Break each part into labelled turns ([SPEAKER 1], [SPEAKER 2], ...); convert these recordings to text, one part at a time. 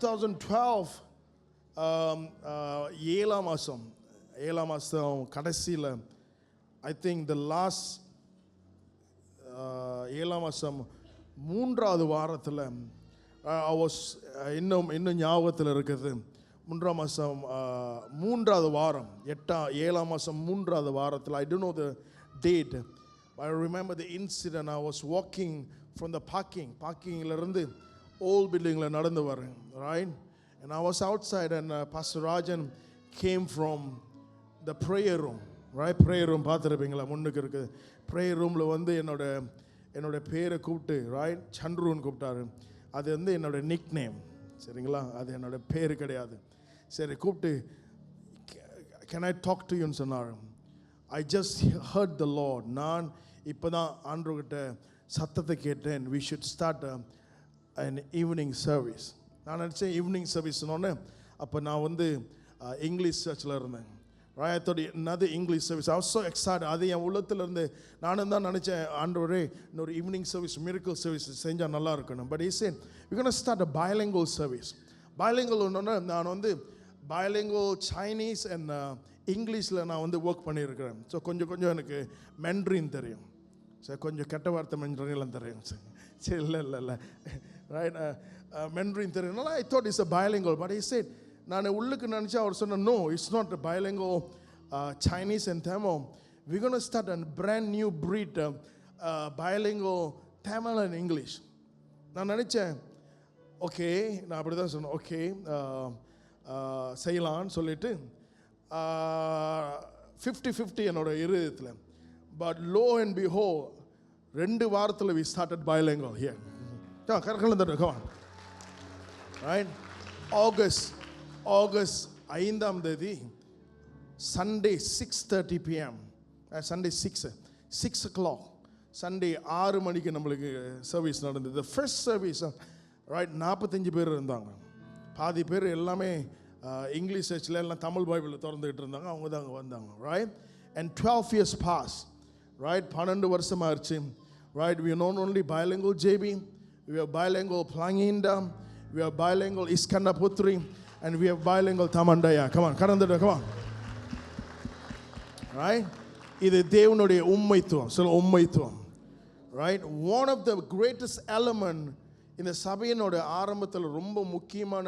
[SPEAKER 1] 2012 ஏழாம் மாதம் கடைசியில் ஐ திங்க் த லாஸ்ட் ஏழாம் மாதம் 3வது வாரத்தில் I was இன்னும் ஞாபகத்தில் இருக்குது 3ஆம் மாதம் 3வது வாரம் 7ஆம் மாதம் 3வது வாரத்தில் I don't know the date. I remember the incident. I was walking from the parkingலேருந்து old buildingல நடந்து வரேன், right? And I was outside and Pastor Rajan came from the prayer room, right? Prayer room பார்த்துருப்பீங்களா, முன்னுக்கு இருக்குது. prayer roomல வந்து என்னோட பேரை கூப்பிட்டு, right? சந்துருன்னு கூப்பிட்டாரு. அது வந்து என்னோட நிக் நேம், சரிங்களா? அது என்னோட பேர் கிடையாது. சரி கூப்பிட்டு can I talk to you ன்னு சொன்னார். I just heard the Lord. நான் இப்போ தான் ஆண்டவர்கிட்ட சத்தத்தை கேட்டேன். We should start an evening service. நான் நினச்சேன் ஈவினிங் சர்வீஸ்னோடனே அப்போ நான் வந்து இங்கிலீஷ் சர்ச்சில் இருந்தேன், right? I thought another English service. I was so excited. அது என் உள்ளத்தில் இருந்து நானும் தான் நினச்சேன், ஆண்டவரே இன்னொரு ஈவினிங் சர்வீஸ் மிராக்கிள் சர்வீஸ் செஞ்சால் நல்லா இருக்கணும். But he said we're going to start a bilingual service. bilingual நான் வந்து bilingual Chinese and இங்கிலீஷில் நான் வந்து ஒர்க் பண்ணியிருக்கிறேன். ஸோ கொஞ்சம் எனக்கு மெண்ட்ரின் தெரியும், சார் கொஞ்சம் கெட்ட வார்த்தை மெண்ட்ரின்லாம் தெரியும் சார். சரி இல்லை ரைட், மெண்ட்ரின் தெரியும். I thought it's a bilingual, but he said நான் உள்ளுக்கு நினச்சா அவர் சொன்ன no, it's not a bilingual Chinese and Tamil. We're going to start a brand new breed bilingual Tamil and English. நான் நினச்சேன் ஓகே, நான் அப்படி தான் சொன்னேன், ஓகே செய்யலான்னு சொல்லிட்டு 50-50 என்னோட இருதயத்தில். But lo and behold, 2 வாரத்தில் we started bilingual here. come on, right? August 5ஆம் தேதி Sunday 6:30 p.m. Sunday 6 o'clock Sunday 6 மணிக்கு நம்மளுக்கு சர்வீஸ் நடந்தது. The first service, right? 45 பேர் இருந்தாங்க. பாதி பேர் எல்லாமே இங்கிலீஷ் சர்ச்சில் எல்லாம் தமிழ் பைபிளில் திறந்துக்கிட்டு இருந்தாங்க, அவங்க தான் அங்கே வந்தாங்க, right? And 12 years passed, right? 12 வருஷம் ஆயிடுச்சு, right? We are not only bilingual JB, we are bilingual Planginda, we are bilingual Iskandaputri, and we have bilingual Tamandaya. Come on, come on, right? இது தேவனுடைய உண்மைத்துவம், சொல்ல உண்மைத்துவம், right? One of the greatest element இந்த சபையினோட ஆரம்பத்தில் ரொம்ப முக்கியமான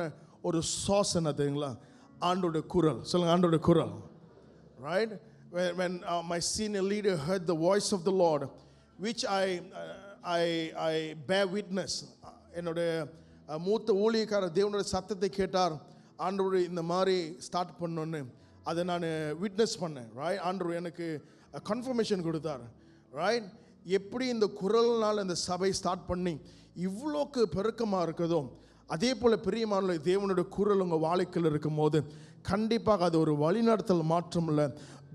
[SPEAKER 1] ஒரு sauce என்ன தெரியுங்களா? ஆண்டோட குரல். சொல்லுங்க, ஆண்டோட குரல், right? When my senior leader heard the voice of the Lord, which I bear witness, என்னோட மூத்த ஊழியக்காரர் தேவனுடைய சத்தத்தை கேட்டார், ஆண்டவர் இந்த மாதிரி ஸ்டார்ட் பண்ணோன்னு அதை நான் விட்னஸ் பண்ணேன், right? ஆண்டவர் எனக்கு கன்ஃபர்மேஷன் கொடுத்தார், right? எப்படி இந்த குரல்னால் இந்த சபை ஸ்டார்ட் பண்ணி இவ்வளோக்கு பெருக்கமாக இருக்குதோ, அதே போல் பிரியமான தேவனுடைய குரல் உங்கள் வாழ்க்கையில் இருக்கும் போது கண்டிப்பாக அது ஒரு வழிநடத்தல் மாற்றம் இல்லை.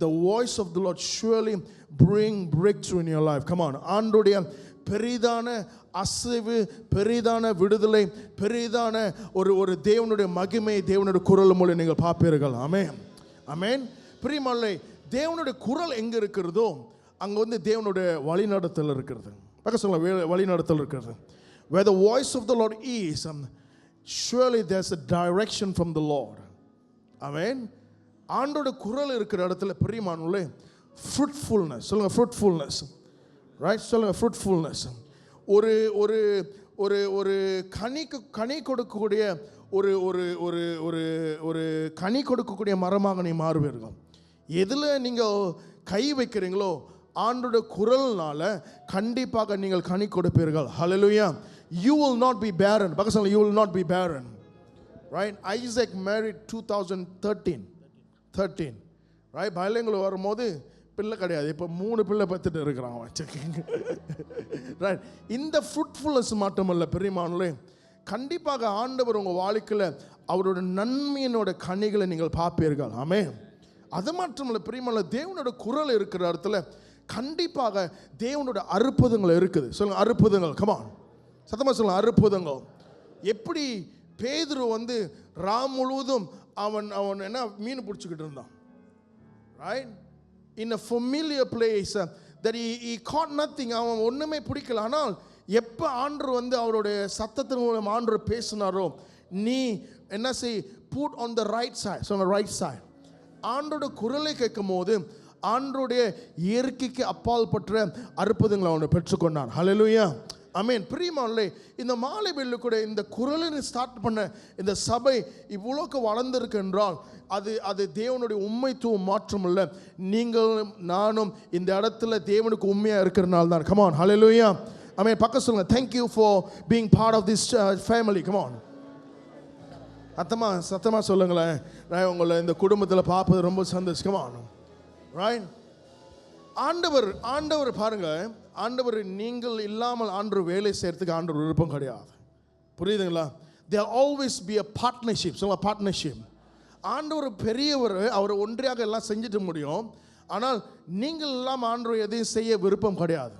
[SPEAKER 1] The voice of the Lord surely bring breakthrough in your life. Come on. ஆண்டுடைய பெரிதான அசைவு, பெரிதான விடுதலை, பெரிதான ஒரு தேவனுடைய மகிமை தேவனுடைய குரல் மூலம் நீங்கள் பார்ப்பீர்கள். ஆமென், ஆமென். பிரியமானவர்களே, தேவனுடைய குரல் எங்கே இருக்கிறதோ அங்கே வந்து தேவனுடைய வழிநடத்தல் இருக்கிறது. பக்கம் சொல்ல, வழிநடத்தல் இருக்கிறது. Where the voice of the Lord is, surely there's a direction from the Lord. Amen. ஆண்டோட குரல் இருக்கிற இடத்துல பிரியமானவர்களே fruitfulness, சொல்லுங்க fruitfulness, right? சொல்லுங்க fruitfulness. ஒரு ஒரு ஒரு ஒரு கனி கொடுக்கக்கூடிய ஒரு ஒரு ஒரு ஒரு ஒரு கனி கொடுக்கக்கூடிய மரமாக நீ மாறுவீர்கள். எதில் நீங்கள் கை வைக்கிறீங்களோ ஆண்டோட குரல்னால கண்டிப்பாக நீங்கள் கனி கொடுப்பீர்கள். Hallelujah. You will not be barren. பக்கத்துல you will not be barren, right? Isaac married 2013, right? பைலிங்குல வரும்போது பிள்ளை கிடையாது, இப்போ 3 பிள்ளை பெற்றுட்டு இருக்கிறான் அவன், ரைட்? இந்த ஃப்ரூட்ஃபுல்னஸ் மட்டுமல்ல பிரியமானவர்களே, கண்டிப்பாக ஆண்டவர் உங்கள் வாழ்க்கையில் அவரோட நன்மையினோட கனிகளை நீங்கள் பார்ப்பீர்கள். ஆமென். அது மட்டுமல்ல பிரியமான தேவனோட குரல் இருக்கிற இடத்துல கண்டிப்பாக தேவனோட அற்புதங்கள் இருக்குது. சொல்லுங்க, அற்புதங்கள். கமான், சத்தமாக சொல்லுங்க, அற்புதங்கள். எப்படி பேதுரு வந்து ராம் முழுவதும் அவன் என்ன மீன் பிடிச்சிக்கிட்டு இருந்தான், right? in a familiar place that he caught nothing. அவன் ஒன்றுமே பிடிக்கல. ஆனால் எப்போ ஆண்டவர் வந்து அவருடைய சத்தத்தின் மூலம் ஆண்டவர் பேசினாரோ நீ என்ன செய், put on the right side, so on the right side. ஆண்டோட குரலை கேட்கும் போது ஆண்டோடைய இயற்கைக்கு அப்பால் பற்ற அற்புதங்களை அவனை பெற்றுக்கொண்டான். ஹல்லேலூயா, ஆமென். பிரியமானவர்களே, இந்த மாலை வேளையில கூட இந்த குரலை ஸ்டார்ட் பண்ண இந்த சபை இவ்வளோக்கு வளர்ந்திருக்கு என்றால் அது தேவனுடைய உண்மைத்துவம் மாற்றம் இல்லை. நீங்களும் நானும் இந்த இடத்துல தேவனுக்கு உண்மையாக இருக்கிறனால தான். Come on, hallelujah, ஆமென். பக்கம் சொல்லுங்க, thank you for being part of this family. Come on, சத்தமாக சொல்லுங்களேன். உங்களை இந்த குடும்பத்தில் பார்ப்பது ரொம்ப சந்தோஷம். Come on, right? ஆண்டவர் பாருங்க, ஆண்டவர் நீங்கள் இல்லாமல் ஆண்டவர் வேலை செய்யறதுக்கு ஆண்டவர் விருப்பம் கிடையாது. புரியுதுங்களா? there always be a partnership. சொல்லுங்க, பார்ட்னர்ஷிப். ஆண்டவர் பெரியவர், அவர் ஒன்றியாக எல்லாம் செஞ்சுட்டு முடியும். ஆனால் நீங்கள் இல்லாமல் ஆண்டவர் எதையும் செய்ய விருப்பம் கிடையாது.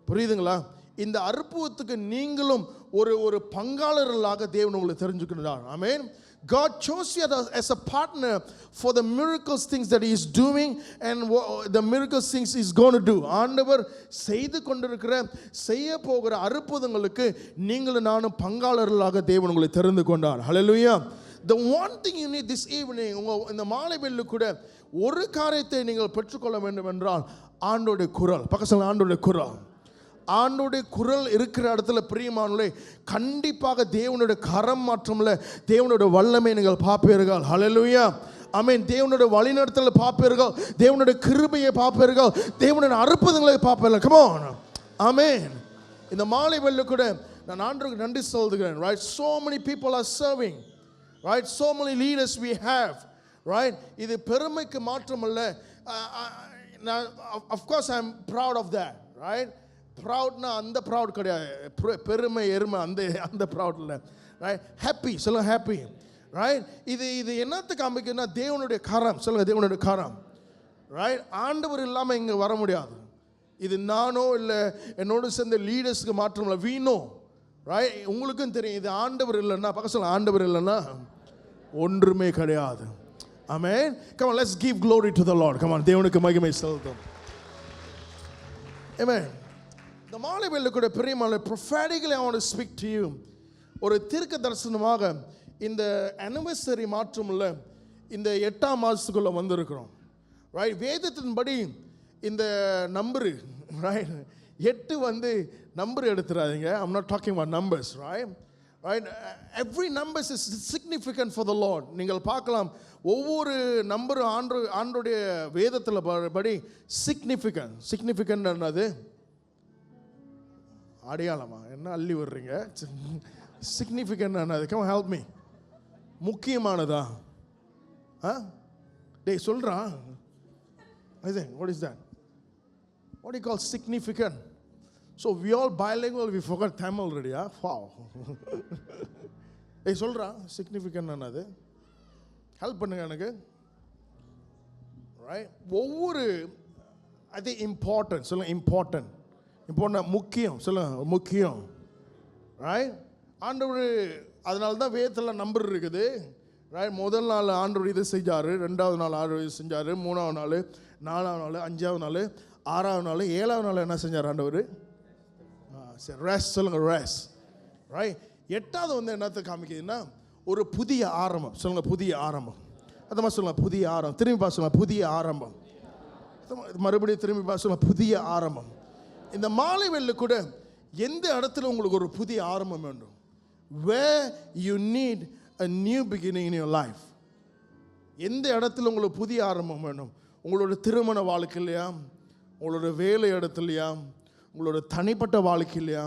[SPEAKER 1] புரியுதுங்களா? இந்த அற்புதத்துக்கு நீங்களும் ஒரு பங்காளர்களாக தேவன் உங்களை தெரிஞ்சுக்கிறார். ஆமென். God chose you as a partner for the miracles things that he is doing and the miracles things he is going to do. ஆண்டவர் செய்து கொண்டிருக்கிற செய்ய போகிற அற்புதங்களுக்கு நீங்களும் நானும் பங்காளர்களாக தேவன் உங்களை தெரிந்து கொண்டார். Hallelujah. The one thing you need this evening, இந்த மாலை வேளையில கூட ஒரு காரியத்தை நீங்கள் பெற்றுக்கொள்ள வேண்டும் என்றால் ஆண்டோடைய குரல். பக்கத்துல ஆண்டோடைய குரல். ஆண்டோடைய குரல் இருக்கிற இடத்துல பிரியமானவர்களே, கண்டிப்பாக தேவனுடைய கரம் மாற்றம்ல தேவனுடைய வல்லமை நீங்கள் பார்ப்பீர்கள். ஹல்லேலூயா, ஆமென். தேவனுடைய வழிநடத்தலை பார்ப்பீர்கள், தேவனுடைய கிருபையை பார்ப்பீர்கள், தேவனுடைய அற்புதங்களை பார்ப்பீர்கள். கம் ஆன், ஆமென். இந்த மாலை வேளையில கூட நான் ஆண்டவருக்கு நன்றி சொல்கிறேன். Right, so many people are serving, right, so many leaders we have, right. இது பெருமைக்கு மாற்றம் அல்ல. Of course I am proud of that, right. ப்ரௌட்னா அந்த ப்ரௌட் கிடையாது, பெருமை எருமை அந்த ப்ரௌட் இல்லை. Right, happy. சொல்லுங்க, ஹாப்பி. ரைட், இது என்னத்துக்கு காமிக்குன்னா தேவனுடைய கரம். சொல்லுங்க, தேவனுடைய கரம். ரைட், ஆண்டவர் இல்லாமல் இங்கே வர முடியாது. இது நானோ இல்லை என்னோட சேர்ந்த லீடர்ஸ்க்கு மாற்றம் இல்லை. வீணோ, ரைட், உங்களுக்கும் தெரியும். இது ஆண்டவர் இல்லைன்னா, பக்கம் சொல்லுங்க, ஆண்டவர் இல்லைன்னா ஒன்றுமே கிடையாது. ஆமென். Come on, let's give glory to the Lord. Come on, தேவனுக்கு மகிமை செலுத்தும். ஆமென். இந்த மாலை வேளையில கூட பிரியமானவர்களே, prophetically I want to speak to you. ஒரு தீர்க்க தரிசனமாக இந்த anniversary மாற்றம் இல்லை, இந்த 8ஆம் மாதத்துக்குள்ள வந்திருக்கிறோம். ரைட், வேதத்தின்படி இந்த நம்பரு, ரைட், 8 வந்து number எடுத்துறாதீங்க. I'm not talking about numbers, right? Right, every number is significant for the Lord. நீங்கள் பார்க்கலாம், ஒவ்வொரு நம்பரும் ஆண்டோடைய வேதத்தில் படி சிக்னிஃபிகண்ட் என்னது? அடையாளமா? என்ன அள்ளி வர்றீங்க? சிக்னிஃபிகண்ட் என்னது? Come help me. முக்கியமானதா? டேய் சொல்றான். What is that? What do you call significant? So we all bilingual, we forgot Tamil already. Wow. டேய் சொல்றான், சிக்னிஃபிகண்ட் என்னது? ஹெல்ப் பண்ணுங்க எனக்கு. ரைட், ஒவ்வொரு அது இம்பார்ட்டன்ட். சொல்லுங்க, இம்பார்ட்டன்ட். முக்கியம். சொல்லுங்க, முக்கியம். ரைட், ஆண்டவர் அதனால தான் வேதத்தில் நம்பர் இருக்குது. ரைட், முதல் நாள் ஆண்டவர் இது செஞ்சார், 2வது நாள் ஆண்டவர் இது செஞ்சார், 3வது நாள், 4வது நாள், 5வது நாள், 6வது நாள், 7வது நாள் என்ன செஞ்சார் ஆண்டவர்? சரி, ரெஸ்ட். சொல்லுங்க, ரெஸ்ட். ரைட், 8வது வந்து என்னத்தை காமிக்குதுன்னா ஒரு புதிய ஆரம்பம். சொல்லுங்க, புதிய ஆரம்பம். அந்த மாதிரி சொல்லுங்க, புதிய ஆரம்பம். திரும்பி பார்த்து புதிய ஆரம்பம். மறுபடியும் திரும்பி பார்த்து புதிய ஆரம்பம். இந்த மாலை வேளையில கூட எந்த இடத்துல உங்களுக்கு ஒரு புதிய ஆரம்பம் வேண்டும்? where you need a new beginning in your life. எந்த இடத்துல உங்களுக்கு புதிய ஆரம்பம் வேண்டும்? உங்களோட திருமண வாழ்க்கையிலையா, உங்களோட வேலை இடத்துலையா, உங்களோட தனிப்பட்ட வாழ்க்கையிலையா,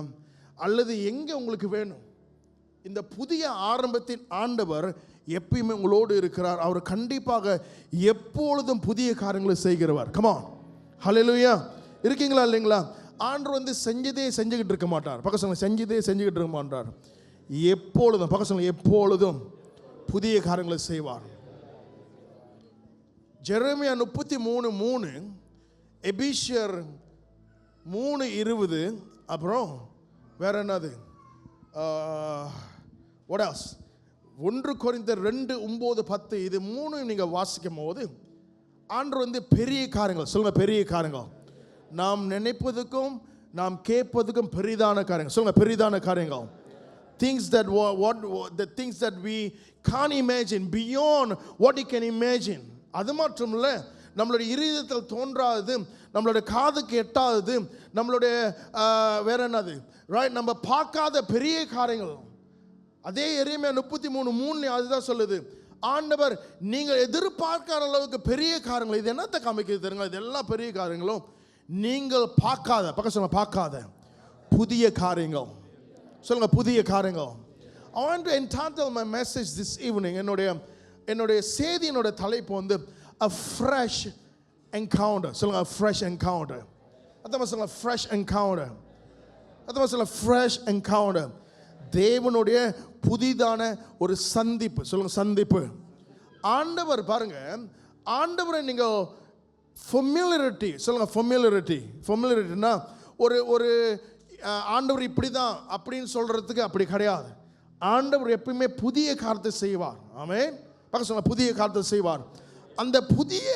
[SPEAKER 1] அல்லது எங்கே உங்களுக்கு வேணும்? இந்த புதிய ஆரம்பத்தின் ஆண்டவர் எப்பயுமே உங்களோடு இருக்கிறார். அவர் கண்டிப்பாக எப்பொழுதும் புதிய காரியங்களை செய்கிறவர். கம் ஆன், ஹல்லேலூயா. இருக்கீங்களா இல்லைங்களா? ஆண்டவர் வந்து செஞ்சதே செஞ்சுக்கிட்டு இருக்க மாட்டார். பக்கத்துல செஞ்சதே செஞ்சுக்கிட்டு இருக்க மாட்டார். எப்பொழுதும், பக்கத்துல எப்பொழுதும் புதிய காரியங்களை செய்வார். ஜெரமியா 33:3, எபேசியர் 3:20, அப்புறம் வேற என்னது? what else? 1 கொரிந்தியர் 2:9-10. இது 3 நீங்க வாசிக்கும் போது ஆண்டவர் வந்து பெரிய காரியங்கள். சொல்லுங்க, பெரிய காரியங்கள். நாம் நினைப்பதுக்கும் நாம் கேட்பதுக்கும் பெரிதான காரியங்கள். சொல்லுங்க, பெரிதான காரியங்கள். things that the things that we can't imagine, beyond what you can imagine. அது மட்டும் இல்லை, நம்மளுடைய இருதயத்தில் தோன்றாதது, நம்மளுடைய காதுக்கு எட்டாதது, நம்மளுடைய வேற என்னது, ரைட், நம்ம பார்க்காத பெரிய காரியங்கள். அதே எரேமியா 33:3 அதுதான் சொல்லுது, ஆண்டவர் நீங்கள் எதிர்பார்க்காத அளவுக்கு பெரிய காரியங்கள். இது என்னத்தை காமிக்கிறது தெரியுங்களா? இது எல்லா பெரிய காரியங்களும் நீங்கள் பார்க்காத, பக்கம் சொல்லுங்க, பார்க்காத புதிய காரியங்கள். சொல்லுங்க, புதிய காரியங்கள். I want to entitle my message this evening, என்னுடைய செய்தியினோட தலைப்பு வந்து a fresh encounter. சொல்லுங்க, a fresh encounter. அதான் சொல்லுங்க, fresh encounter. அதான் சொல்லுங்க, fresh encounter. தேவனுடைய புதிதான ஒரு சந்திப்பு. சொல்லுங்க, சந்திப்பு. ஆண்டவர் பாருங்க, ஆண்டவரை நீங்க ஃபெமிலியரிட்டி, சொல்லுங்க, ஃபெமிலியரிட்டினா ஒரு ஆண்டவர் இப்படிதான் அப்படின்னு சொல்றதுக்கு அப்படி கிடையாது. ஆண்டவர் எப்பயுமே புதிய காரியத்தை செய்வார். ஆமென். பார்க்க சொல்லுங்க, புதிய காரியத்தை செய்வார். அந்த புதிய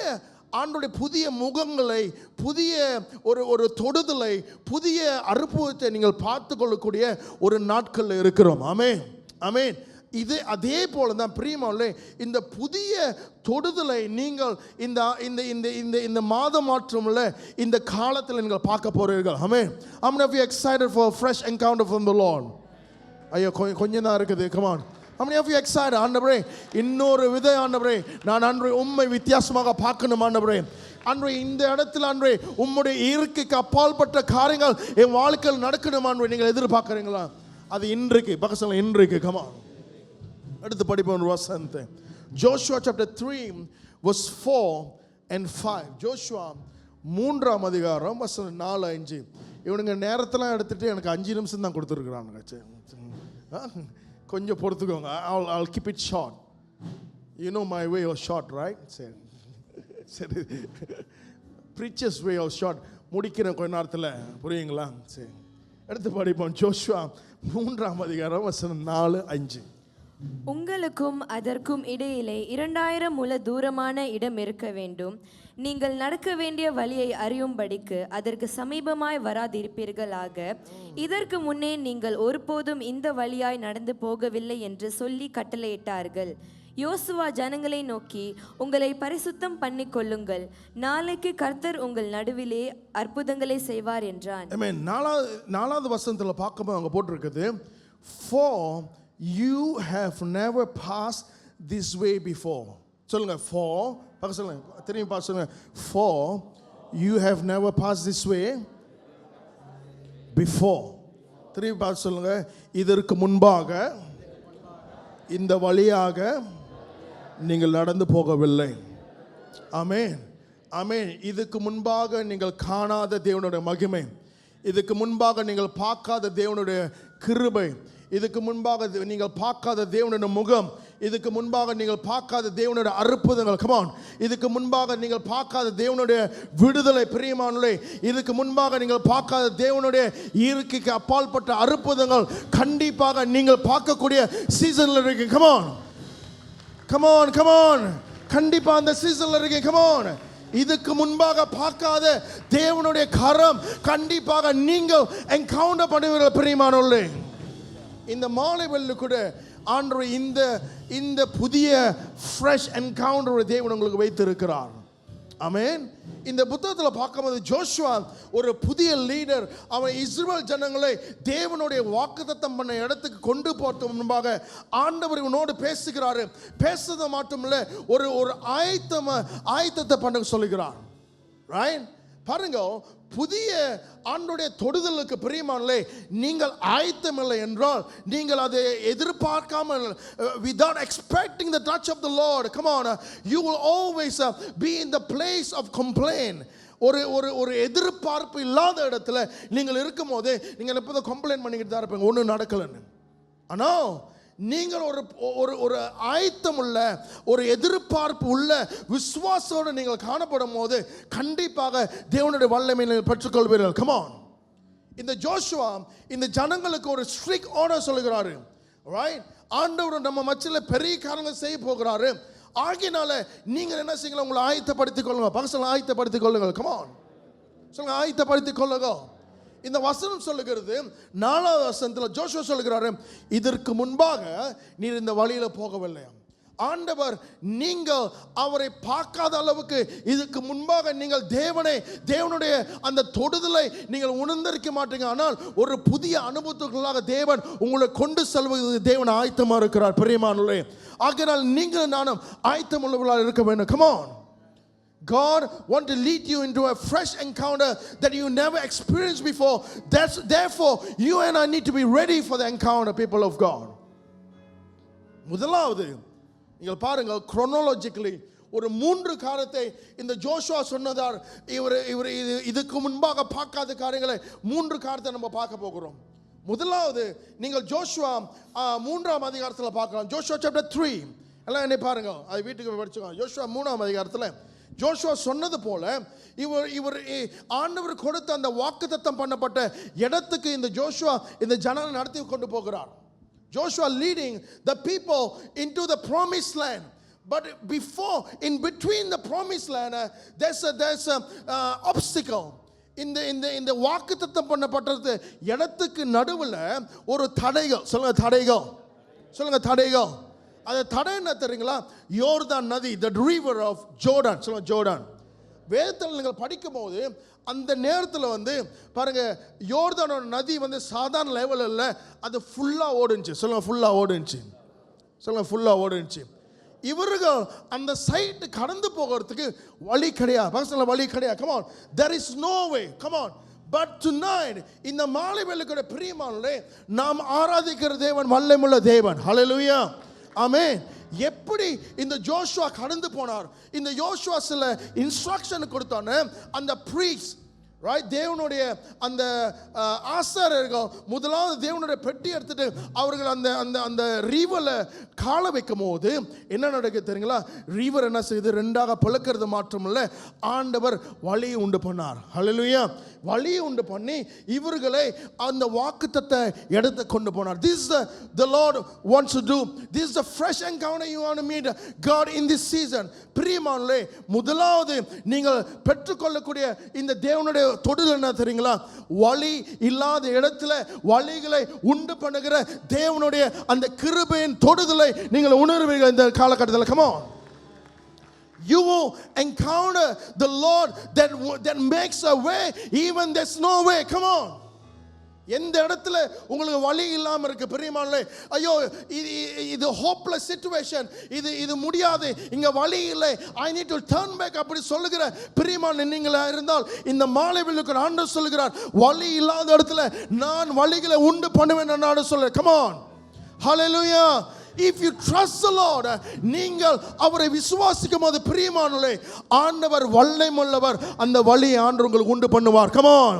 [SPEAKER 1] ஆண்டவருடைய புதிய முகங்களை, புதிய ஒரு தொடுதலை, புதிய அற்புதத்தை நீங்கள் பார்த்து கொள்ளக்கூடிய ஒரு நாட்களில் இருக்கிறோம். ஆமென், ஆமென். இது அதே போல தான் பிரியமானவர்களே, இந்த புதிய தொடுதலை நீங்கள் இந்த இந்த இந்த இந்த இந்த மாதம் மாற்றமுள்ள இந்த காலத்தில் நீங்கள் பார்க்க போறீர்கள். ஆமென். How many of you excited for a fresh encounter from the Lord? ஐயோ, கொஞ்சம் தான் இருக்குது. Come on. How many of you excited? ஆண்டவரே, இன்னொரு வித ஆண்டவரே, நான் அன்றே உம்மை வித்தியாசமாக பார்க்கணும் ஆண்டவரே. அன்றே இந்த இடத்துல அன்றே உம்முடைய இயற்கைக்கு அப்பால்பட்ட காரியங்கள் என் வாழ்க்கையில் நடக்கணும் ஆண்டவரே, நீங்கள் எதிர்பார்க்குறீங்களா? அது இன்றைக்கு பக்கத்தில் இன்றைக்கு. Come on. அடுத்து படிப்போம் வசனத்தை. Joshua chapter 3 verse 4 and 5. Joshua 3ஆம் அதிகாரம் வசனம் 4-5. இவனுங்க நேரத்தெல்லாம் எடுத்துட்டு எனக்கு 5 நிமிஷம் தான் கொடுத்துருக்குறானுங்க. கொஞ்சம் பொறுத்துக்கோங்க. I'll keep it short. You know my way of short, right? சரி, preacher's way of short. முடிக்கிற கொஞ்ச நேரத்தில், புரியுங்களா? சரி, எடுத்து படிப்போம். Joshua 3ஆம் அதிகாரம் வசனம் 4-5.
[SPEAKER 2] உங்களுக்கும் அதற்கும் இடையிலே 2000 முழ தூரமான இடம் இருக்க வேண்டும். நீங்கள் நடக்க வேண்டிய வழியை அறியும்படிக்கு அதற்கு சமீபமாய் வராதிருப்பீர்களாக. இதற்கு முன்னே நீங்கள் ஒருபோதும் இந்த வழியாய் நடந்து போகவில்லை என்று சொல்லி கட்டளையிட்டார்கள். யோசுவா ஜனங்களை நோக்கி, உங்களை பரிசுத்தம் பண்ணி கொள்ளுங்கள், நாளைக்கு கர்த்தர் உங்கள் நடுவிலே அற்புதங்களை செய்வார் என்றான்.
[SPEAKER 1] ஆமென். 4வது வசனத்தில் பார்க்கும்போது அங்கே போட்டிருக்குது, for you have never passed this way before. சொல்லுங்க, for, பார்க்க சொல்லுங்க, திரும்பி பார்க்க சொல்லுங்க, for you have never passed this way before. திரும்பி பார்க்க சொல்லுங்க, இதற்கு முன்பாக இந்த வழியாக நீங்கள் நடந்து போகவில்லை. ஆமென், ஆமென். இதுக்கு முன்பாக நீங்கள் காணாத தேவனுடைய மகிமை, இதுக்கு முன்பாக நீங்கள் பார்க்காத தேவனுடைய கிருபை, இதுக்கு முன்பாக நீங்கள் பார்க்காத தேவனுடைய முகம், இதுக்கு முன்பாக நீங்கள் பார்க்காத தேவனுடைய அற்புதங்கள். Come on. இதுக்கு முன்பாக நீங்கள் பார்க்காத தேவனுடைய விடுதலை. பிரியமானவர்களே, இதுக்கு முன்பாக நீங்கள் பார்க்காத தேவனுடைய இயற்கைக்கு அப்பால்பட்ட அற்புதங்கள் கண்டிப்பாக நீங்கள் பார்க்கக்கூடிய சீசன்ல இருக்கு. Come on, come on, come on. கண்டிப்பா அந்த சீசன்ல இருக்கு. Come on. இதுக்கு முன்பாக பார்க்காத தேவனுடைய கரம் கண்டிப்பாக நீங்கள் என்கவுண்டர் பண்ணுவீர்கள். பிரியமானவர்களே, இந்த மாலை வேளையில கூட ஆண்டவர் இந்த புதிய ஃப்ரெஷ் என்கவுண்டர் தேவன் உங்களுக்கு வைத்திருக்கிறார். ஆமென். இந்த புத்தகத்தில் பார்க்கும்போது ஜோஷுவா ஒரு புதிய லீடர். அவன் இஸ்ரவேல் ஜனங்களை தேவனுடைய வாக்குத்தத்தம் பண்ண இடத்துக்கு கொண்டு போறதுக்கு முன்பாக ஆண்டவர் இவனோடு பேசுகிறாரு. பேசுறது மட்டுமில்லை, ஒரு ஆயத்தத்தை பண்ண சொல்லுகிறார். ரைட்? பாருங்க, புதிய ஆண்டுடைய தொடுதலுக்கு பிரியமானே நீங்கள் ஆயத்தமில்லை என்றால், நீங்கள் அதை எதிர்பார்க்காமல், without expecting the touch of the Lord, come on, you will always be in the place of complaint. ஒரு எதிர்பார்ப்பு இல்லாத இடத்துல நீங்கள் இருக்கும் போது நீங்கள் எப்போதும் கம்ப்ளைண்ட் பண்ணிக்கிட்டு தான் இருப்பீங்க, ஒன்றும் நடக்கலைன்னு. ஆனால் நீங்கள் ஒரு ஆயத்தம் உள்ள, ஒரு எதிர்பார்ப்பு உள்ள விசுவாசோடு நீங்கள் காணப்படும் போது கண்டிப்பாக தேவனுடைய வல்லமையை நீங்கள் பெற்றுக்கொள்வீர்கள். Come on. இந்த ஜோஷுவா இந்த ஜனங்களுக்கு ஒரு ஸ்ட்ரிக்ட் ஆர்டர் சொல்லுகிறாரு. ரைட்? ஆண்டவர் நம்ம மத்தியில் பெரிய காரியங்கள் செய்ய போகிறாரு. ஆகினால நீங்கள் என்ன செய்யுங்க, உங்களை ஆயத்தப்படுத்திக் கொள்ளுங்க. பக்கத்தில் ஆயத்தப்படுத்திக் கொள்ளுங்கள். Come on. சொல்லுங்க, ஆயத்தப்படுத்திக் கொள்ளுங்க. இந்த வசனம் சொல்லுகிறது 4வது வசனத்தில் ஜோஷுவா சொல்லுகிறாரு, இதற்கு முன்பாக நீர் இந்த வழியில போகவில்லை. ஆண்டவர் நீங்கள் அவரை பார்க்காத அளவுக்கு இதுக்கு முன்பாக நீங்கள் தேவனுடைய அந்த தொடுதலை நீங்கள் உணர்ந்திருக்க மாட்டீங்க. ஆனால் ஒரு புதிய அனுபவத்துக்குள்ளாக தேவன் உங்களை கொண்டு செல்வது தேவன் ஆயத்தமாக இருக்கிறார் பிரியமானவர்களே. ஆகையால் நீங்கள் நானும் ஆயத்தம் உள்ளவர்களாக இருக்க வேண்டும். Come on. God want to lead you into a fresh encounter that you never experienced before. Therefore you and I need to be ready for the encounter, people of God. முதலாவது நீங்கள் பாருங்க, chronologically ஒரு 3 காரியத்தை இந்த Joshua சொன்னதார். இவர் இதுக்கு முன்பாக பார்க்காத காரியங்களை 3 காரியத்தை நம்ம பார்க்க போகிறோம். முதலாவது நீங்கள் ஜோஷுவா 3ஆம் அதிகாரத்தில் பார்க்கலாம். ஜோஷுவா chapter 3 எல்லாம் என்ன பாருங்க, அது வீட்டுக்கு படிச்சுக்கோங்க. ஜோஷுவா 3ஆம் அதிகாரத்தில் ஜோஷுவா சொன்னது போல இவர் ஆண்டவர் கொடுத்த அந்த வாக்குத்தத்தம் பண்ணப்பட்ட இடத்துக்கு இந்த ஜோஷுவா இந்த ஜனங்களை நடத்தி கொண்டு போகிறார். Joshua leading the people into the promised land. But before, in between the promised land, there's a obstacle. இந்த வாக்குத்தத்தம் பண்ணப்பட்டது இடத்துக்கு நடுவில் ஒரு தடைகள். சொல்லுங்க தடைகள். அது தடை என்ன தெரியுங்களா? யோர்தான் நதி, the river of Jordan. சொல்லுங்க ஜோர்டான். வேதத்தில் நீங்கள் படிக்கும்போது அந்த நேரத்தில் பாருங்க, யோர்தானோட நதி சாதாரண லெவலில் இல்லை, அது ஃபுல்லாக ஓடுச்சு. சொல்லுங்க ஃபுல்லாக ஓடுச்சு. இவர்கள் அந்த சைட்டு கடந்து போகிறதுக்கு வழி கிடையாது. வழி கிடையாது. Come on, there is no way. Come on. But tonight, இந்த மாலை வேளைக்குள்ள பிரியமானவர்களே, நாம் ஆராதிக்கிற தேவன் வல்லமையுள்ள தேவன். Hallelujah. ஆமென். எப்படி இந்த ஜோஷுவா கடந்து போனார்? இந்த ஜோஷுவா சில இன்ஸ்ட்ரக்ஷன் கொடுத்தானே, அந்த பிரீஸ்ட் ரைட், தேவனுடைய அந்த ஆசாரியர்கள் முதலாவது தேவனுடைய பெட்டி எடுத்துட்டு அவர்கள் அந்த அந்த அந்த ரிவர்ல கால வைக்கும் போது என்ன நடக்குது தெரியுங்களா? ரிவர் என்ன செய்யுது? 2ஆக பிளக்கிறது மாற்றமில்ல, ஆண்டவர் வழியை உண்டு பண்ணார். ஹல்லேலூயா. வழியை உண்டு பண்ணி இவர்களை அந்த வாக்குத்தத்தை எடுத்து கொண்டு போனார். This is the Lord wants to do. This is the fresh encounter you want to meet God in this season. பிரியமானவர்களே, முதலாவது நீங்கள் பெற்றுக்கொள்ளக்கூடிய இந்த தேவனுடைய தொடுதல் என்ன தெரியுங்களா? வழி இல்லாத இடத்துல வழிகளை உண்டு பண்ணுகிற தேவனுடைய அந்த கிருபையின் தொடுதலை நீங்கள் உணர்வீர்கள் இந்த காலகட்டத்தில். Come on. You will encounter the Lord that makes a way even there's no way. Come on. எந்த இடத்துல உங்களுக்கு வழி இல்லாமல் இருக்கு பிரியமானவர்களே, ஐயோ இது ஹோப்லெஸ் சிச்சுவேஷன், இது முடியாது, இங்க வழி இல்லை, I need to turn back அப்படி சொல்லுகிற பிரியமான நீங்களா இருந்தால் இந்த மாலை வேளைக்கு ஆண்டவர் சொல்லுகிறார், வழி இல்லாத இடத்துல நான் வழிகளை உண்டு பண்ணுவேன் நான் சொல்றேன். Come on. Hallelujah. If you trust the Lord, நீங்கள் அவரை விசுவாசிக்கும் போது பிரியமானவர்களே, ஆண்டவர் வல்லமையுள்ளவர், அந்த வழியை ஆண்டவர் உங்களுக்கு உண்டு பண்ணுவார். Come on.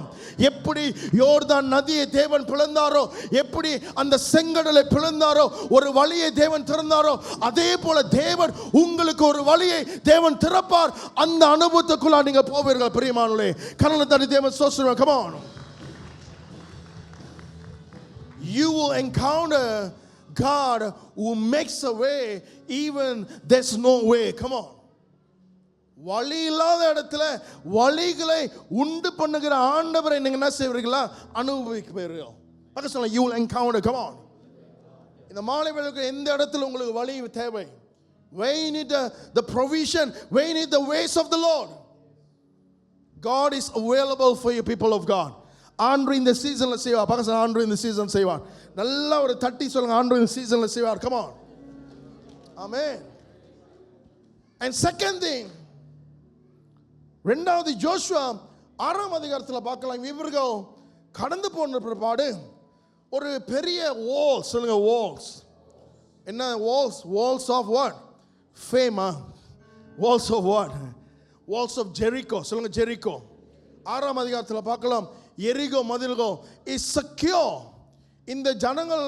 [SPEAKER 1] எப்படி யோர்தான் நதியை தேவன் பிளந்தாரோ, எப்படி அந்த செங்கடலை பிளந்தாரோ, ஒரு வழியை தேவன் திறந்தாரோ, அதே போல தேவன் உங்களுக்கு ஒரு வழியை தேவன் திறப்பார். அந்த அனுபவத்துக்குள்ள நீங்க போவீர்கள் பிரியமானவர்களே. கரங்களை தட்டி தேவன் ஸ்தோத்திரம். Come on. You will encounter God who makes a way even there's no way. Come on. வழி இல்லாத இடத்துல வழிகளை உண்டு பண்ணுகிற ஆண்டவரை நீங்க என்ன செய்வீர்களா? அனுபவிப்பீர்கள். பக்க சொல்ல, you will encounter. Come on. இந்த மாலை வேளைக்கு எந்த இடத்துல உங்களுக்கு வழி தேவை? Where you need the provision, where you need the ways of the Lord. God is available for you, people of God. ஆண்டு இந்த சீசன்ல செய்வார். பக்க சொல்ல, ஆண்டு இந்த சீசன் செய்வார். நல்லா ஒரு தட்டி சொல்லுங்க, ஆண்டு இந்த சீசன்ல செய்வார். Come on. Amen. And second thing, ரெண்டாவது ஜோஷுவா 6ஆம் அதிகாரத்தில் பார்க்கலாம். இவர்கள் கடந்து போன பிற்பாடு ஒரு பெரிய வால்ஸ். சொல்லுங்க வால்ஸ். என்ன வால்ஸ்? Walls of what? ஃபேமா. Walls of what? Walls of Jericho. சொல்லுங்க ஜெரிகோ. 6ஆம் அதிகாரத்தில் பார்க்கலாம், எரிகோ மதில்கோ இஸ் செக்யூர். இந்த ஜனங்கள்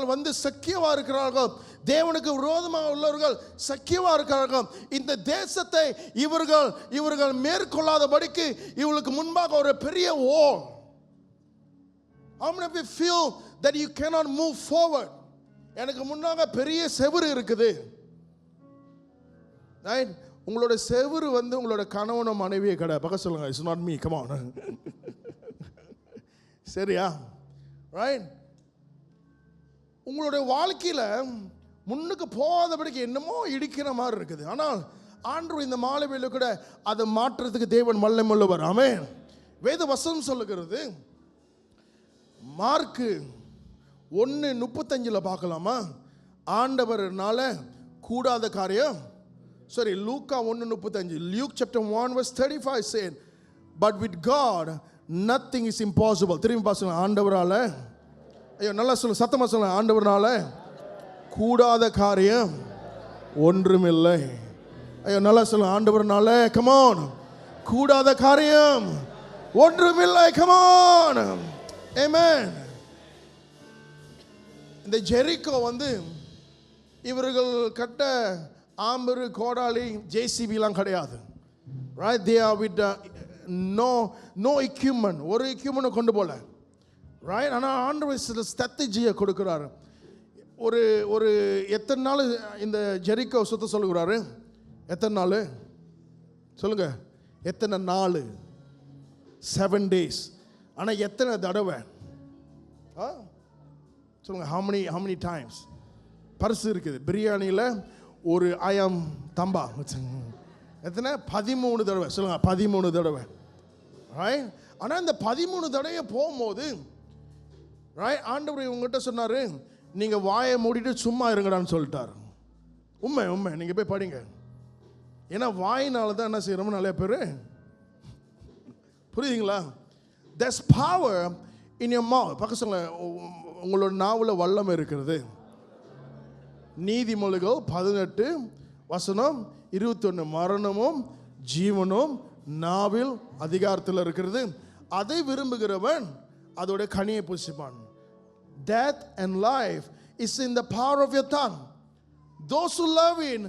[SPEAKER 1] செக்யூவா இருக்கிறார்கள். தேவனுக்கு விரோதமாக உள்ளவர்கள் செக்யூவா இருக்கிறார்கள். இந்த தேசத்தை இவர்கள் மேற்கொள்ளாதபடிக்கு இவங்களுக்கு முன்பாக ஒரு பெரிய wall. How many of you feel that you cannot move forward? எனக்கு முன்னாக பெரிய செவுரு இருக்குது. Right? உங்களோட செவுரு உங்களோட கணவனோ மனைவியே கிடையாது. பக்க சொல்லுங்க, it's not me. Come on. சரியா? ரைட்? உங்களுடைய வாழ்க்கையில் முன்னுக்கு போகாதபடிக்கு என்னமோ இடிக்கிற மாதிரி இருக்குது. ஆனால் ஆண்டவர் இந்த மாலை வேளையில கூட அதை மாற்றுறதுக்கு தேவன் வல்லமையுள்ளவர். ஆமென். வேத வசனம் சொல்லுகிறது, மார்க்கு 1:35 பார்க்கலாமா? ஆண்டவர்னால கூடாத காரியம். சரி, லூக்கா 1:35. Luke chapter 1:35 said, but with God nothing is impossible. திரும்பி பாருங்க, ஆண்டவரால, ஐயோ நல்லா சொல்லுங்க, சத்தமா சொல்லுங்க, ஆண்டவரால கூடாத காரியம் ஒன்றுமில்லை. ஐயோ நல்லா சொல்லுங்க, ஆண்டவர்னால, come on, கூடாத காரியம் ஒன்றுமில்லை. come on, amen. இந்த ஜெரிகோ இவர்கள் கட்ட ஆம்பரு, கோடாலி, ஜேசிபிலாம் கிடையாது. right? They are with no equipment. ஒரு equipment கொண்டு போல. right? ஆனால் ஆண்டவர் சில ஸ்ட்ராட்டஜியை கொடுக்குறாரு. ஒரு எத்தனை நாள் இந்த ஜெரிகோ சுத்த சொல்லுகிறாரு? எத்தனை நாள் சொல்லுங்க? எத்தனை நாள்? 7 days. ஆனால் எத்தனை தடவை சொல்லுங்க? how many times? பரிசு இருக்குது. பிரியாணியில் ஒரு ஆயாம் தம்பா எத்தனை? 13 தடவை. சொல்லுங்க, 13 தடவை. ரைட்? ஆனால் இந்த 13 தடவை போகும்போது ரைட், ஆண்டவர் உங்ககிட்ட சொன்னார், நீங்கள் வாயை மூடிட்டு சும்மா இருங்கடான்னு சொல்லிட்டார். உண்மை, நீங்கள் போய் படிங்க. ஏன்னா வாயினால தான் என்ன செய்யறோம் நிறைய பேர். புரியுதுங்களா? there's power in your mouth. பக்கம் சொல்லுங்க, உங்களோட நாவில் வல்லமை இருக்கிறது. நீதிமொழிகள் 18:21 மரணமும் ஜீவனும் நாவில் அதிகாரத்தில் இருக்கிறது, அதை விரும்புகிறவன் அதோட கனியை புசிப்பான். Death and life is in the power of your tongue. Those who love it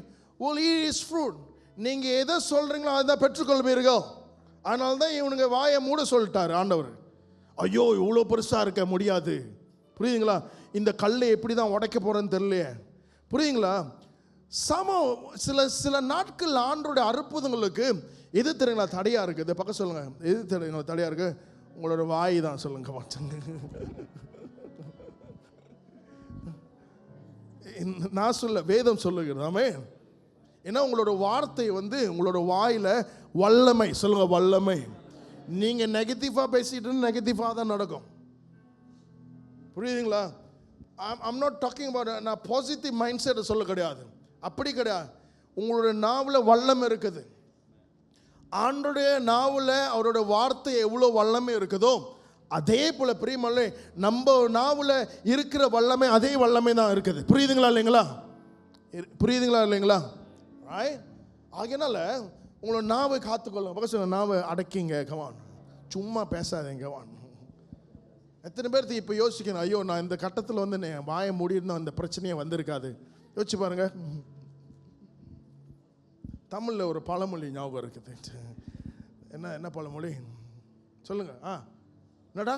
[SPEAKER 1] will eat his fruit. நீங்க எதை சொல்றீங்களோ அதை பெற்றுக்கொள்வீர்கள். அதனால தான் இவனுங்க வாயை மூட சொல்லிட்டாரு ஆண்டவர். ஐயோ இவ்வளோ பெருசா இருக்க முடியாது. புரியுதுங்களா? இந்த கல்லை எப்படி தான் உடைக்க போறேன்னு தெரியலையே. புரியுதுங்களா? சில நாட்கள் ஆண்டோட அற்புதங்களுக்கு எது தெரியுங்களா தடையா இருக்குது? பக்கம் சொல்லுங்க, எது தெரியுங்களா தடையா இருக்கு? உங்களோட வாய் தான். சொல்லுங்க. நான் சொல்ல, வேதம் சொல்லுகிறது. ஆமென். ஏன்னா உங்களோட வார்த்தை உங்களோட வாயில வல்லமை. சொல்லுங்க, வல்லமை. நீங்க நெகட்டிவா பேசிட்டு நெகட்டிவா தான் நடக்கும். புரியுதுங்களா? ஐம் நாட் டாக்கிங் அபவுட், நான் பாசிட்டிவ் மைண்ட் செட் சொல்ல கிடையாது. அப்படி கிடையாது. உங்களோட நாவில் வல்லமை இருக்குது. ஆண்டோடைய நாவில் அவரோட வார்த்தை எவ்வளோ வல்லமை இருக்குதோ அதே போல பிரியமல்ல நம்ம நாவில் இருக்கிற வல்லமை அதே வல்லமை தான் இருக்குது. புரியுதுங்களா இல்லைங்களா? புரியுதுங்களா இல்லைங்களா? ஆகையினால உங்களோட நாவை காத்துக்கொள்ளுங்க. பக்கத்தில் நாவை அடக்கிங்க. கவான், சும்மா பேசாதீங்க. கவான். எத்தனை பேருக்கு இப்போ யோசிக்கணும், ஐயோ நான் இந்த கட்டத்தில் வாயை மூடிருந்தா அந்த பிரச்சனையே வந்திருக்காது. யோசிச்சு பாருங்க. தமிழில் ஒரு பழமொழி ஞாபகம் இருக்குது. என்ன பழமொழி சொல்லுங்க? என்னடா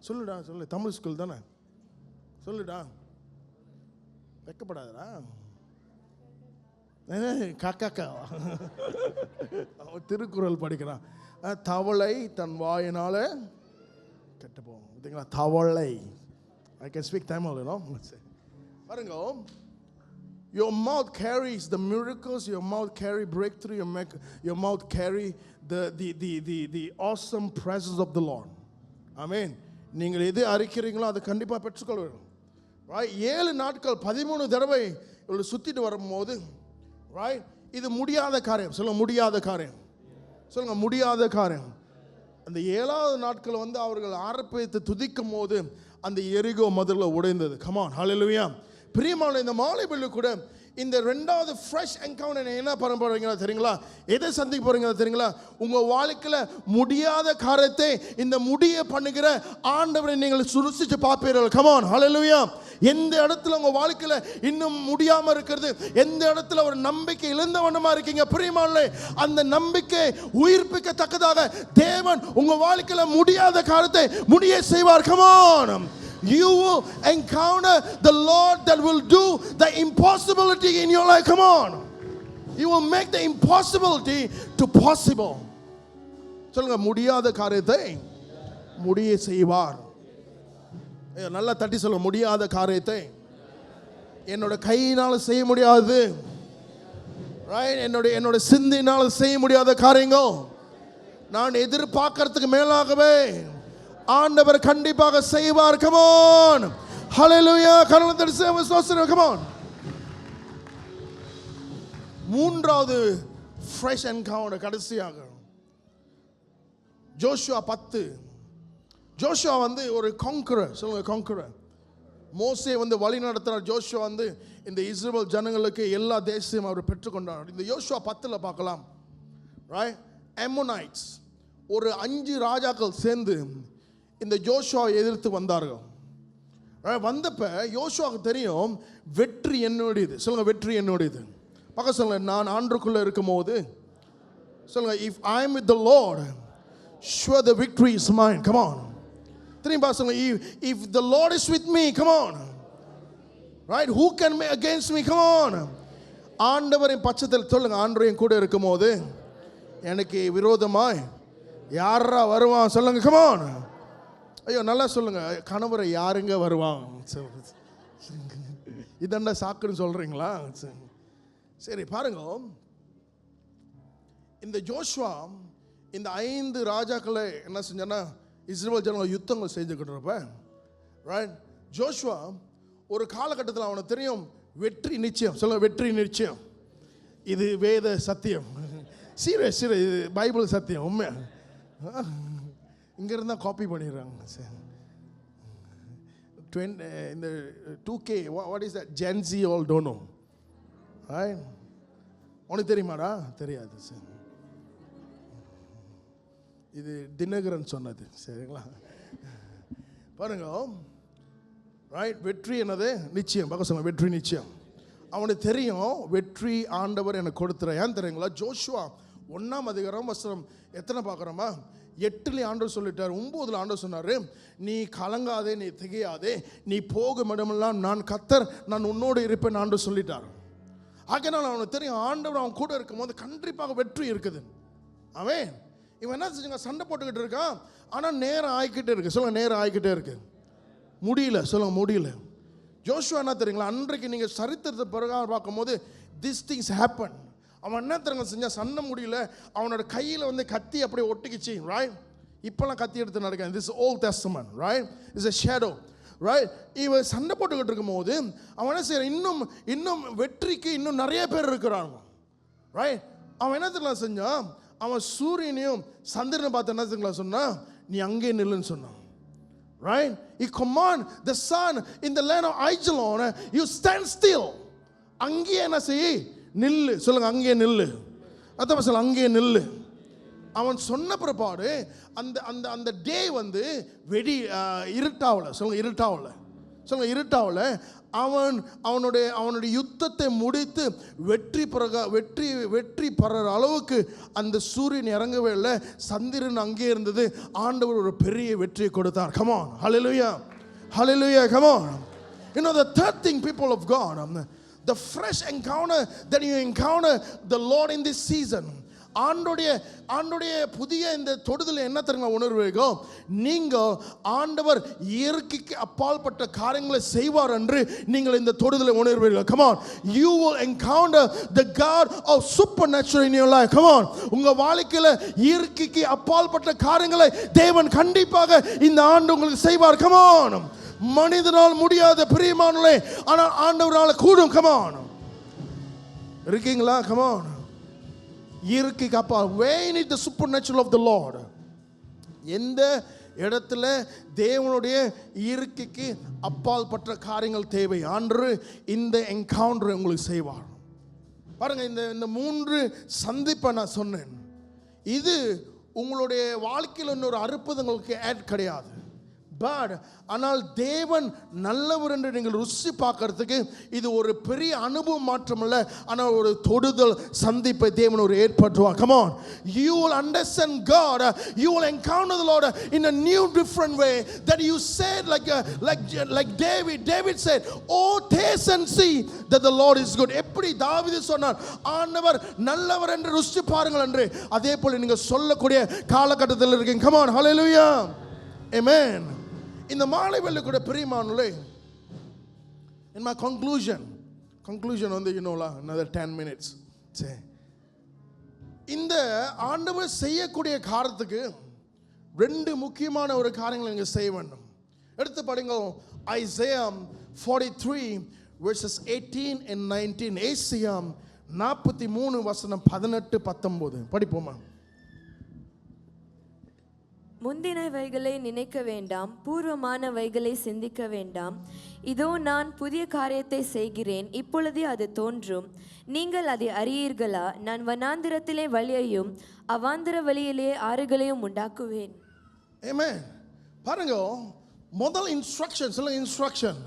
[SPEAKER 1] சொல்லுடா, சொல்லு. தமிழ் ஸ்கூல் தானே, சொல்லுடா. வைக்கப்படாதடா. காக்கா திருக்குறள் படிக்கிறான். தவளை தன் வாயினால கெட்டு போகும். பார்த்தீங்களா? தவளை. I can speak Tamil, you know. பாருங்க, your mouth carries the miracles, your mouth carry breakthrough, your mouth carry the awesome presence of the Lord. Amen. நீங்கள் எது அறிக்கிறீங்களோ அதை கண்டிப்பாக பெற்றுக்கொள்வீர்கள். ரைட்? 7 நாட்கள் 13 தடவை இவ்வளோ சுற்றிட்டு வரும்போது ரைட், இது முடியாத காரியம். சொல்லுங்க, முடியாத காரியம். சொல்லுங்க, முடியாத காரியம். அந்த 7வது நாட்கள் அவர்கள் ஆரம்பித்து துதிக்கும் போது அந்த எரிகோ மதில் உடைந்தது. கமான், ஹல்லேலூயா. பிரியமான இந்த மாலை வேளையில கூட இந்த 2வது ஃப்ரெஷ் என்கவுண்டர் என்ன பண்ண போறீங்களா தெரியுங்களா? எதை சந்திக்க போறீங்களா தெரியுங்களா? உங்க வாழ்க்கையில முடியாத காரியத்தை இந்த முடிய பண்ணுகிற ஆண்டவரை நீங்கள் சுருசிச்சு பார்ப்பீர்கள். கமான், ஹல்லேலூயா. எந்த இடத்துல உங்க வாழ்க்கையில இன்னும் முடியாம இருக்கிறது, எந்த இடத்துல ஒரு நம்பிக்கை இழந்தவனமா இருக்கீங்க, பிரியமானே அந்த நம்பிக்கை உயிர்ப்பிக்கத்தக்கதாக தேவன் உங்க வாழ்க்கையில முடியாத காரியத்தை முடிய செய்வார். Come on. You will encounter the Lord that will do the impossibility in your life. Come on. He will make the impossibility to possible. சொல்லுங்க, முடியாத காரியத்தை முடிய செய்வார். நல்லா தட்டி சொல்ல, முடியாத காரியத்தை என்னோட கையினால் செய்ய முடியாது. என்னோட சிந்தினால் செய்ய முடியாத காரியங்கள் நான் எதிர்பார்க்கறதுக்கு மேலாகவே ஆண்டவர் கண்டிப்பாக செய்வார். Come on, hallelujah. Come on. மூன்றாவது fresh encounter கடைசியாக ஜோஷுவா 10. ஜோஷுவா வந்து ஒரு கான்கரர், சொல்லுங்க கான்கரர். மோசே வந்து வழி நடத்துறார். ஜோஷுவா வந்து இந்த இஸ்ரவேல் ஜனங்களுக்கு எல்லா தேசத்தையும் அவர் பெற்றுக்கொண்டார். இந்த யோசுவா 10 பார்க்கலாம். ரைட், அம்மோனைட்ஸ் ஒரு 5 ராஜாக்கள் சேர்ந்து இந்த ஜோஷுவாவை எதிர்த்து வந்தார்கள். வந்தப்ப யோசுவாவுக்கு தெரியும் வெற்றி என்னுடையது. சொல்லுங்க, வெற்றி என்னுடையது. பக்கம் சொல்லுங்க, நான் ஆண்டுக்குள்ள இருக்கும் போது சொல்லுங்க, if I am with the Lord sure the victory is mine. Come on. திரும்பி சொல்லுங்க, if the Lord is with me, come on. Right, who can be against me? Come on. ஆண்டவரின் பட்சத்தில் சொல்லுங்க, ஆண்டவரின் கூட இருக்கும் போது எனக்கு விரோதமாய் யாரா வருவான்? சொல்லுங்க, come on. ஐயோ நல்லா சொல்லுங்க, கணவரை யாருங்க வருவான்? இதென்ன சாக்குன்னு சொல்றீங்களா? சரி பாருங்க, இந்த ஜோஷுவா இந்த 5 ராஜாக்களை என்ன செஞ்சானா இஸ்ரவேல் ஜனங்கள் யுத்தங்கள் செஞ்சுக்கிட்டுறப்ப, ரைட், ஜோஷுவா ஒரு காலகட்டத்தில் அவனுக்கு தெரியும் வெற்றி நிச்சயம். சொல்லுங்க, வெற்றி நிச்சயம். இது வேத சத்தியம், சீரியஸ் இது பைபிள் சத்தியம், உண்மை. இங்கே இருந்தால் காப்பி பண்ணிடுறாங்க. இந்த 2K what is that? Gen Z all don't know. Right, உனக்கு தெரியுமாடா? தெரியாது. சரி, இது தினகரன் சொன்னது. சரிங்களா? பாருங்க, ரைட், வெற்றி என்னது? நிச்சயம். பார்க்க சொல்லுங்க, வெற்றி நிச்சயம். அவனுக்கு தெரியும் வெற்றி ஆண்டவர் எனக்கு கொடுத்துற. ஏன் தெரியுங்களா? ஜோஷுவா 1ஆம் அதிகாரம் வசனம் எத்தனை பார்க்குறோமா? 8 ஆண்டவர் சொல்லிட்டார். 9 ஆண்டவர் சொன்னார், நீ கலங்காதே, நீ திகையாதே, நீ போகும் இடமெல்லாம் நான் கர்த்தர், நான் உன்னோடு இருப்பேன் ஆண்டவர் சொல்லிட்டார். ஆகையினால் அவனுக்கு தெரியும் ஆண்டவர் அவன் கூட இருக்கும் போது கண்டிப்பாக வெற்றி இருக்குது. அவன் இவன் என்ன செஞ்சுங்க, சண்டை போட்டுக்கிட்டு இருக்கான். ஆனால் நேரம் ஆகிக்கிட்டே இருக்கு. சொல்லுங்க, நேரம் ஆகிக்கிட்டே இருக்கு, முடியல. சொல்லுங்க, முடியல. ஜோஷுவா என்ன தெரியுங்களா, அன்றைக்கு நீங்கள் சரித்திரத்தை பிறகு பார்க்கும்போது திஸ் திங்ஸ் ஹேப்பன். அவன் என்ன தெரியுங்க செஞ்சான், சண்டை முடியல, அவனோட கையில் வந்து கத்தி அப்படியே ஒட்டிக்கிச்சு. ரைட், இப்போல்லாம் கத்தி எடுத்து நடக்க, this Old Testament, right, is a shadow. Right, இவன் சண்டை போட்டுக்கிட்டு இருக்கும் போது அவன் என்ன செய்யறான், இன்னும் வெற்றிக்கு இன்னும் நிறைய பேர் இருக்கிறாங்க. ரைட், அவன் என்ன தெரியுங்களா செஞ்சான், அவன் சூரியனையும் சந்திரனை பார்த்து என்ன தெரியுங்களா சொன்னா, நீ அங்கே நில்லுன்னு சொன்னான். Right? He command the sun in the land of Ajalon, you stand still. அங்கே என்ன செய், நில்லு. சொல்லுங்க, அங்கே நில்லு. அதான் சொல்ல, அங்கே நில்லு. அவன் சொன்ன பிற்பாடு அந்த அந்த அந்த டே வந்து இருட்டாவல. சொல்லுங்க, இருட்டாவல. சொல்லுங்க, இருட்டாவல. அவனுடைய யுத்தத்தை முடித்து வெற்றி பெற அளவுக்கு அந்த சூரியன் இறங்கவே இல்லை, சந்திரன் அங்கே இருந்தது. ஆண்டவர் ஒரு பெரிய வெற்றியை கொடுத்தார். Come on, hallelujah, hallelujah, come on. You know the third thing, people of God, the fresh encounter that you encounter the Lord in this season. ஆண்டோடைய புதிய இந்த தொடுதல் என்ன தெரியுமா உணர்வீர்கள், நீங்கள் ஆண்டவர் இயற்கைக்கு அப்பால்பட்ட காரியங்களை செய்வார் என்று நீங்கள் இந்த தொடுதலை உணர்வீர்கள். Come on, you will encounter the God of supernatural in your life. Come on, உங்க வாழ்க்கையில இயற்கைக்கு அப்பால்பட்ட காரியங்களை தேவன் கண்டிப்பாக இந்த ஆண்டு உங்களுக்கு செய்வார். Come on, மனிதனால் முடியாத பிரியமானே, ஆனால் ஆண்டவரால் கூடும். Come on, இருக்கீங்களா? Come on, இயற்கைக்கு அப்பா, we need the supernatural of the Lord. எந்த இடத்துல தேவனுடைய இயற்கைக்கு அப்பால் பற்ற காரியங்கள் தேவை, ஆண்டு இந்த என்கவுண்டர் உங்களுக்கு செய்வார். பாருங்க, இந்த 3 சந்திப்பை நான் சொன்னேன். இது உங்களுடைய வாழ்க்கையில் இன்னொரு அற்புதங்களுக்கு ஆட் கிடையாது. பட் ஆனால் தேவன் நல்லவர் என்று நீங்கள் ருசி பார்க்கறதுக்கு இது ஒரு பெரிய அனுபவம் மாற்றம் அல்ல, ஆனால் ஒரு தொடுதல் சந்திப்பை தேவன் ஒரு ஏற்படுத்துவார். Come on, you will understand God, you will encounter the Lord in a new different way that you said like David said, oh taste and see that the Lord is good. எப்படி தாவீது சொன்னார், ஆண்டவர் நல்லவர் என்று ருசி பாருங்கள் என்று, அதே போல நீங்க சொல்லக்கூடிய காலகட்டத்தில் இருக்கீங்க. Come on, hallelujah. Amen. இந்த மாலை வேளை கூட பிரியமானவர்களே, in my conclusion வந்து another 10 minutes. சரி, இந்த ஆண்டவர் செய்யக்கூடிய காரியத்துக்கு ரெண்டு முக்கியமான ஒரு காரியங்களை நீங்க செய்ய வேண்டும். எடுத்து படிங்க Isaiah 43 verses 18 and 19. ஏசாயா 43 வசனம் 18 19 படிப்போமா?
[SPEAKER 2] முந்தினவைகளை நினைக்க வேண்டாம், பூர்வமானவைகளை சிந்திக்க வேண்டாம். இதோ நான் புதிய காரியத்தை செய்கிறேன், இப்பொழுதே அது தோன்றும். நீங்கள் அதை அறியீர்களா? நான் வனாந்திரத்திலே வழியையும் அவாந்திர வழியிலே ஆறுகளையும் உண்டாக்குவேன்.
[SPEAKER 1] Amen. பாருங்க, முதல் இன்ஸ்ட்ரக்ஷன், சில instruction.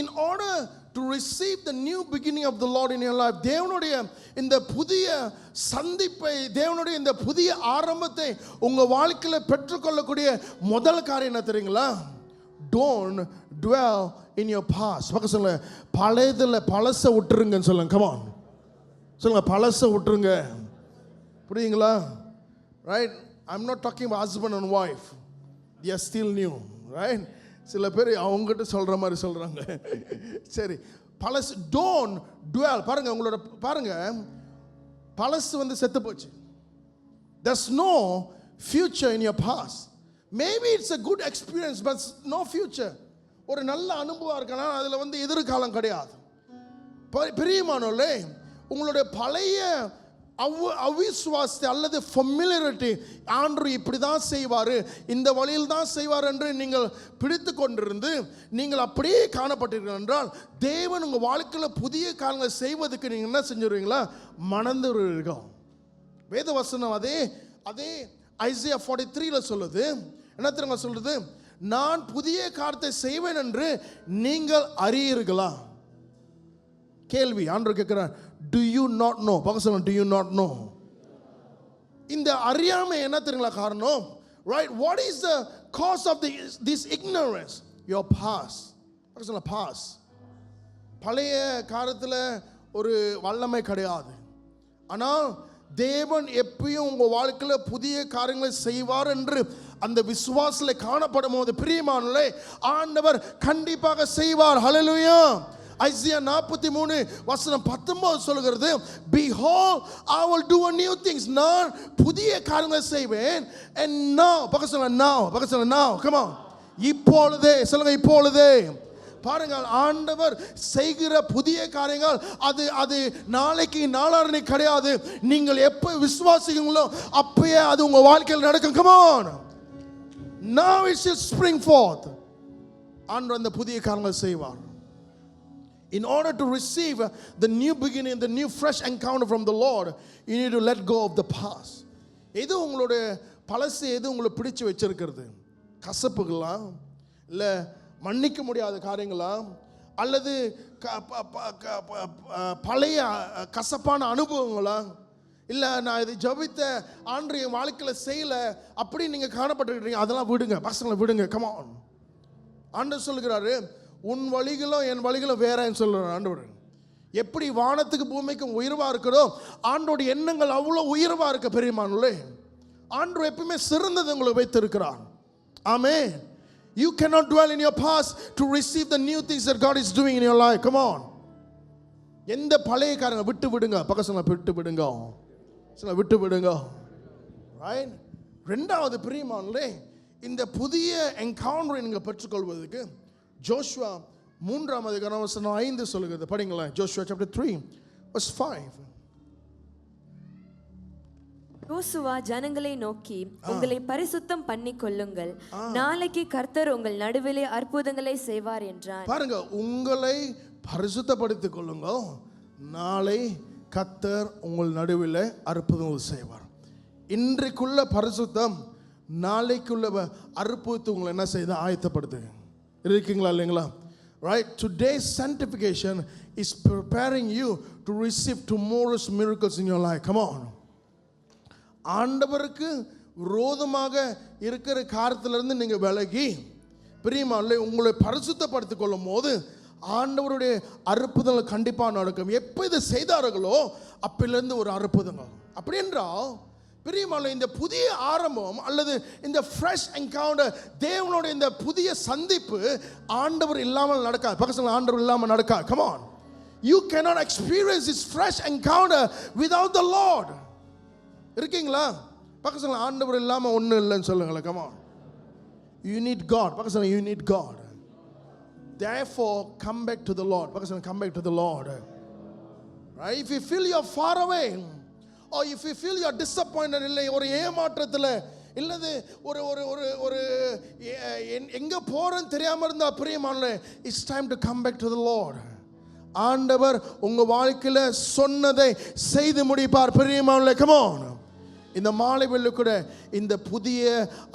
[SPEAKER 1] In order to receive the new beginning of the Lord in your life, தேவனுடைய இந்த புதிய சந்திப்பை, தேவனுடைய இந்த புதிய ஆரம்பத்தை உங்க வாழ்க்கையில பெற்றுக்கொள்ளக்கூடிய முதல் காரியம் என்ன தெரியுங்களா? Don't dwell in your past. பக்கம் சொல்லுங்க, பழையதுல பழச விட்டுருங்கன்னு சொல்லுங்க. Come on, சொல்லுங்க, பழச விட்டுருங்க. புரியுங்களா? Right? I'm not talking about husband and wife. They are still new, right? சில பேர் அவங்ககிட்ட சொல்ற மாதிரி சொல்றாங்க. சரி, பழசு don't dwell. பாருங்க, உங்களோட பாருங்க, பழசு வந்து செத்து போச்சு. There's no future in your past. Maybe it's a good experience but no future. ஒரு நல்ல அனுபவம் இருக்கனா அதுல வந்து எதிர்காலம் கிடையாது. பிரியமானவர்களே, உங்களுடைய பழைய அவிசுவாசத்தை அல்லது ஃபெமிலியரிட்டி, ஆண்டவர் இப்படி தான் செய்வார், இந்த வழியில் தான் செய்வார் என்று நீங்கள் பிடித்து கொண்டிருந்து நீங்கள் அப்படியே காணப்பட்டீர்கள் என்றால், தேவன் உங்கள் வாழ்க்கையில் புதிய காரியங்களை செய்வதற்கு நீங்கள் என்ன செஞ்சுருவீங்களா? மணந்துருவீர்கள். வேத வசனம் அதே ஐசியா 43 சொல்லுது. என்ன தெரியுமா சொல்லுது? நான் புதிய காரியத்தை செய்வேன் என்று நீங்கள் அறியீர்களா? கேள்வி ஆண்டவர் கேட்கிறார். Do you not know? பகசனம், do you not know? இந்த அறியாமை என்ன தெரியுங்களா காரணம்? Right? What is the cause of this ignorance? Your past. பகசனம், past. பழைய காலத்தில் ஒரு வல்லமை கிடையாது. ஆனால் தேவன் எப்பயும் உங்க வாழ்க்கையில் புதிய காரியங்களை செய்வார் என்று அந்த விசுவாசத்தில் காணப்படும் போது, பிரியமானவர்களே, ஆண்டவர் கண்டிப்பாக செய்வார். ஹல்லேலூயா. ஐசியா 43 வசனம் 19 சொல்கிறது, behold I will do a new things. நான் புதிய காரியங்களை செய்வேன். And now, பக்கத்துல now, come on, இப்பொழுதே சொல்லுங்க, இப்பொழுதே. பாருங்கள், ஆண்டவர் செய்கிற புதிய காரியங்கள் அது நாளைக்கு நாளாரணை கிடையாது. நீங்கள் எப்ப விசுவாசிங்களோ அப்பயே அது உங்க வாழ்க்கையில் நடக்கும். Come on, now it shall spring forth. ஆண்டவர் அந்த புதிய காரியங்களை செய்வார். In order to receive the new beginning, the new fresh encounter from the Lord, you need to let go of the past. எது உங்களுடைய பழசு, எது உங்களை பிடிச்சு வச்சிருக்கிறது? கசப்புகளா, இல்லை மன்னிக்க முடியாத காரியங்களா, அல்லது பழைய கசப்பான அனுபவங்களா, இல்லை நான் இதை ஜபித்த ஆண்டு என் வாழ்க்கையில் செய்யலை அப்படி நீங்கள் காணப்பட்டுருக்கீங்க, அதெல்லாம் விடுங்க, பசங்களை விடுங்க. Come on. ஆண்டவர் சொல்லுகிறாரு, உன் வழிகளும் என் வழிகளும் வேறன்னு சொல்றார் ஆண்டவர். எப்படி வானத்துக்கு பூமிக்கும் உயர்வா இருக்கிறதோ, ஆண்டோட எண்ணங்கள் அவ்வளோ உயர்வா இருக்க. பெரியமானே, ஆண்டவர் எப்பவுமே சிறந்தது உங்களுக்கு வைத்திருக்கிறார். ஆமென். You cannot dwell in your past to receive the new things that God is doing in your life. Come on. எந்த பழைய காரியங்களை விட்டு விடுங்க. பக்கத்துல விட்டு விடுங்க, விட்டு விடுங்க. Right? ரெண்டாவது பிரியமானே, இந்த புதிய என்கவுண்டரை நீங்க பெற்றுக்கொள்வதற்கு ஜோஷுவா 3ஆம் அதிகாரம் வசனம் 5 சொல்லுகிறது. படிங்களேன். Joshua chapter 3 verse 5.
[SPEAKER 2] யோசுவா ஜனங்களை நோக்கி, உங்களை பரிசுத்தம் பண்ணிக் கொள்ளுங்கள், நாளைக்கு கர்த்தர் உங்கள் நடுவிலே அற்புதங்களை செய்வார் என்றார்.
[SPEAKER 1] பாருங்க, உங்களை பரிசுத்தப்படுத்திக் கொள்ளுங்க, நாளை கர்த்தர் உங்கள் நடுவில் அற்புதங்கள் செய்வார். இன்றைக்குள்ள பரிசுத்தம் நாளைக்குள்ள அற்புதத்தை உங்களை என்ன செய்து ஆயத்தப்படுத்து இருக்கீங்களா இல்லைங்களா? Right? Today's sanctification is preparing you to receive tomorrow's miracles in your life. Come on. ஆண்டவருக்கு விரோதமாக இருக்கிற காரியத்திலிருந்து நீங்கள் விலகி, பிரியமானவர்களே, உங்களை பரிசுத்தப்படுத்திக் கொள்ளும் போது ஆண்டவருடைய அற்புதங்கள் கண்டிப்பாக நடக்கும். எப்போ இதை செய்தார்களோ அப்பிலிருந்து ஒரு அற்புதங்கள். அப்படி என்றால் பிரியமான இந்த புதிய ஆரம்பம் அல்லது இந்த ஃப்ரெஷ் என்கவுண்டர், தேவனோட இந்த புதிய சந்திப்பு ஆண்டவர் இல்லாமல் நடக்காது. பக்கத்துல ஆண்டவர் இல்லாமல் நடக்காது. Come on, you cannot experience this fresh encounter without the Lord. இருக்கீங்களா? பக்கத்துல ஆண்டவர் இல்லாம ஒண்ணும் இல்லைன்னு சொல்லுங்களேன். Come on, you need God. பக்கத்துல you need God. Therefore come back to the Lord. பக்கத்துல come back to the Lord. Right? If you feel you're far away, or if you feel you're disappointed, இல்லை ஒரு ஏமாற்றத்தில் இல்லது ஒரு ஒரு ஒரு ஒரு எங்கே போகிறேன்னு தெரியாமல் இருந்தால் பிரியமானே, it's time to come back to the Lord. ஆண்டவர் உங்கள் வாழ்க்கையில் சொன்னதை செய்து முடிப்பார் பிரியமானே. கம் ஆன், இந்த மாலை வேளை கூட இந்த புதிய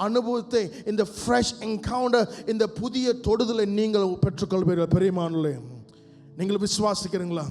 [SPEAKER 1] அனுபவத்தை, இந்த ஃப்ரெஷ் என்கவுண்டர், இந்த புதிய தொடுதலை நீங்கள் பெற்றுக்கொள்வீர்கள் பிரியமானே. நீங்கள் விசுவாசிக்கிறீங்களா?